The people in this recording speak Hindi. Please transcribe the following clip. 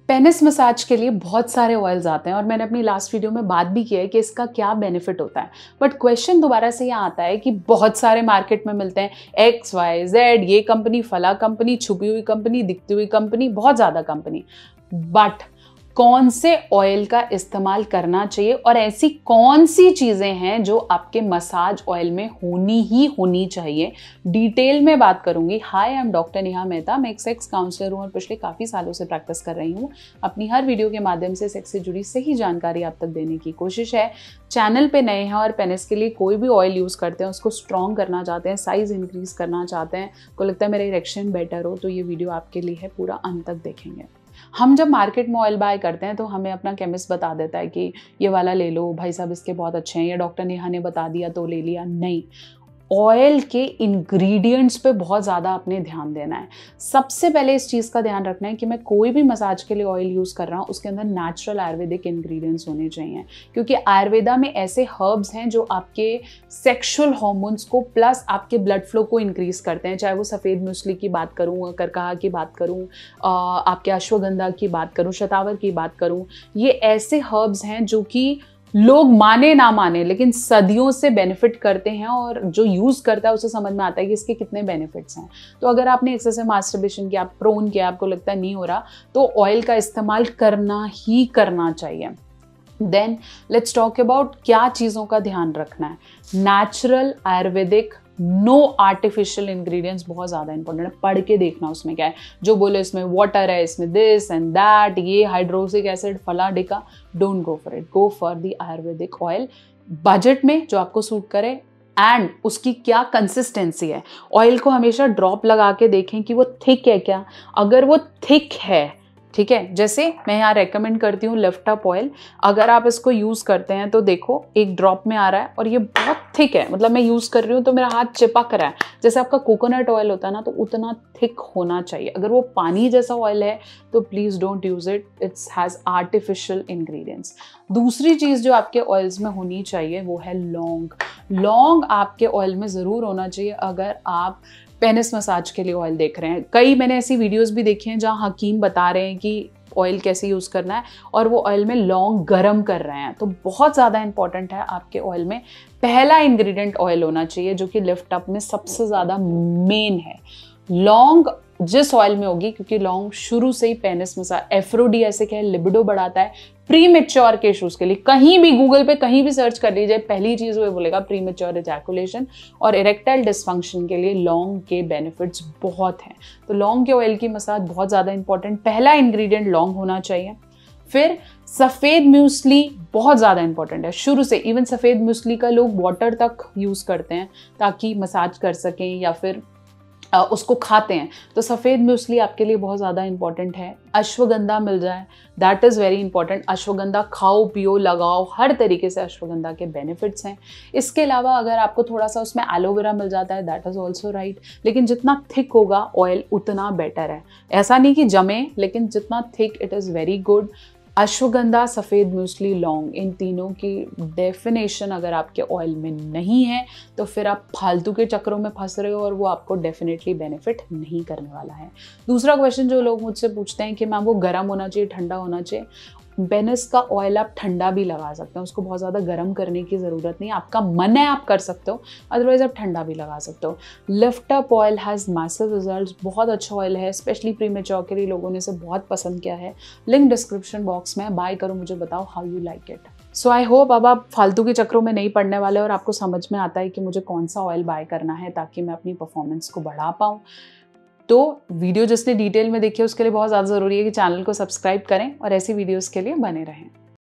पेनिस मसाज के लिए बहुत सारे ऑयल्स आते हैं और मैंने अपनी लास्ट वीडियो में बात भी किया है कि इसका क्या बेनिफिट होता है। बट क्वेश्चन दोबारा से यहाँ आता है कि बहुत सारे मार्केट में मिलते हैं XYZ, ये कंपनी, फला कंपनी, छुपी हुई कंपनी, दिखती हुई कंपनी, बहुत ज़्यादा कंपनी। बट कौन से ऑयल का इस्तेमाल करना चाहिए और ऐसी कौन सी चीज़ें हैं जो आपके मसाज ऑयल में होनी ही होनी चाहिए, डिटेल में बात करूंगी। Hi, I am doctor Neha Mehta. मैं एक सेक्स काउंसलर हूँ और पिछले काफ़ी सालों से प्रैक्टिस कर रही हूँ। अपनी हर वीडियो के माध्यम से सेक्स से जुड़ी सही जानकारी आप तक देने की कोशिश है। चैनल पे नए हैं और पेनिस के लिए कोई भी ऑयल यूज़ करते हैं, उसको स्ट्रॉन्ग करना चाहते हैं, साइज इंक्रीज करना चाहते हैं, को लगता है मेरा इरेक्शन बेटर हो, तो ये वीडियो आपके लिए है, पूरा अंत तक देखेंगे। हम जब मार्केट में ऑयल बाय करते हैं तो हमें अपना केमिस्ट बता देता है कि ये वाला ले लो भाई साहब, इसके बहुत अच्छे हैं, या डॉक्टर नेहा ने बता दिया तो ले लिया। नहीं, ऑयल के इंग्रेडिएंट्स पे बहुत ज़्यादा अपने ध्यान देना है। सबसे पहले इस चीज़ का ध्यान रखना है कि मैं कोई भी मसाज के लिए ऑयल यूज़ कर रहा हूँ उसके अंदर नेचुरल आयुर्वेदिक इंग्रेडिएंट्स होने चाहिए, क्योंकि आयुर्वेदा में ऐसे हर्ब्स हैं जो आपके सेक्सुअल हार्मोन्स को प्लस आपके ब्लड फ्लो को इंक्रीज करते हैं। चाहे वो सफ़ेद मूसली की बात करूँ, करकहा की बात करूँ, आपके अश्वगंधा की बात करूँ, शतावर की बात करूँ, ये ऐसे हर्ब्स हैं जो कि लोग माने ना माने लेकिन सदियों से बेनिफिट करते हैं और जो यूज़ करता है उसे समझ में आता है कि इसके कितने बेनिफिट्स हैं। तो अगर आपने एक्सेसिव मास्टरबेशन किया, प्रोन किया, आपको लगता है नहीं हो रहा, तो ऑयल का इस्तेमाल करना ही करना चाहिए। देन लेट्स टॉक अबाउट क्या चीज़ों का ध्यान रखना है। Natural Ayurvedic, no artificial ingredients बहुत ज़्यादा इंपॉर्टेंट है। पढ़ के देखना उसमें क्या है, जो बोले इसमें वाटर है, इसमें दिस एंड दैट, ये हाइड्रोक्सिक एसिड, फला डिका, don't go for it, go for the ayurvedic oil budget में जो आपको सूट करे एंड उसकी क्या कंसिस्टेंसी है। ऑयल को हमेशा ड्रॉप लगा के देखें कि वो थिक है क्या। अगर वो थिक है, ठीक है, जैसे मैं यहाँ रेकमेंड करती हूँ लिफ्ट अप ऑयल, अगर आप इसको यूज़ करते हैं तो देखो एक ड्रॉप में आ रहा है और ये बहुत थिक है, मतलब मैं यूज़ कर रही हूँ तो मेरा हाथ चिपक रहा है। जैसे आपका कोकोनट ऑयल होता है ना, तो उतना थिक होना चाहिए। अगर वो पानी जैसा ऑयल है तो please don't use it, it's has artificial ingredients. दूसरी चीज़ जो आपके ऑयल्स में होनी चाहिए वो है लौंग। लौंग आपके ऑयल में ज़रूर होना चाहिए अगर आप पेनिस मसाज के लिए ऑयल देख रहे हैं। कई मैंने ऐसी वीडियोस भी देखी हैं जहां हकीम बता रहे हैं कि ऑयल कैसे यूज़ करना है और वो ऑयल में लौंग गरम कर रहे हैं। तो बहुत ज़्यादा इंपॉर्टेंट है आपके ऑयल में पहला इंग्रेडिएंट ऑयल होना चाहिए, जो कि लिफ्ट अप में सबसे ज़्यादा मेन है। लौंग जिस ऑयल में होगी, क्योंकि लौंग शुरू से ही पेनिस मसाज, एफ्रोडियासिक है, लिबिडो बढ़ाता है, प्रीमेच्योर के इश्यूज के लिए कहीं भी गूगल पे कहीं भी सर्च कर लीजिए, पहली चीज वो बोलेगा प्रीमेच्योर इजैकुलेशन और इरेक्टाइल डिसफंक्शन के लिए लौंग के बेनिफिट्स बहुत हैं। तो लौंग के ऑयल की मसाज बहुत ज़्यादा इंपॉर्टेंट, पहला इंग्रेडिएंट लौंग होना चाहिए। फिर सफ़ेद म्यूसली बहुत ज़्यादा इंपॉर्टेंट है शुरू से। इवन सफ़ेद म्यूसली का लोग वाटर तक यूज़ करते हैं ताकि मसाज कर सकें या फिर उसको खाते हैं, तो सफ़ेद म्यूसली आपके लिए बहुत ज़्यादा इंपॉर्टेंट है। अश्वगंधा मिल जाए, that is very important. Ashwagandha खाओ, पियो, लगाओ, हर तरीके से अश्वगंधा के बेनिफिट्स हैं। इसके अलावा अगर आपको थोड़ा सा उसमें एलोवेरा मिल जाता है, दैट इज़ ऑल्सो राइट। लेकिन जितना थिक होगा ऑयल उतना बेटर है। ऐसा नहीं कि जमे, लेकिन जितना thick it is very good. Ashwagandha, सफ़ेद मूसली, लौंग, इन तीनों की डेफिनेशन अगर आपके ऑयल में नहीं है तो फिर आप फालतू के चक्रों में फंस रहे हो और वो आपको डेफिनेटली बेनिफिट नहीं करने वाला है। दूसरा क्वेश्चन जो लोग मुझसे पूछते हैं कि मैम वो गर्म होना चाहिए, ठंडा होना चाहिए। पेनिस का ऑयल आप ठंडा भी लगा सकते हैं, उसको बहुत ज़्यादा गर्म करने की ज़रूरत नहीं। आपका मन है आप कर सकते हो, अदरवाइज आप ठंडा भी लगा सकते हो। Lift up oil has massive results, बहुत अच्छा ऑयल है, स्पेशली प्रीमेच्योर के लिए लोगों ने इसे बहुत पसंद किया है। लिंक डिस्क्रिप्शन बॉक्स में, बाय करो, मुझे बताओ how you like it. So I hope अब आप फालतू के चक्रों में नहीं पड़ने वाले और आपको समझ में आता है कि मुझे कौन सा ऑयल बाय करना है ताकि मैं अपनी परफॉर्मेंस को बढ़ा पाऊँ। तो वीडियो जिसने डिटेल में देखी है उसके लिए बहुत ज़्यादा ज़रूरी है कि चैनल को सब्सक्राइब करें और ऐसी वीडियोस के लिए बने रहें।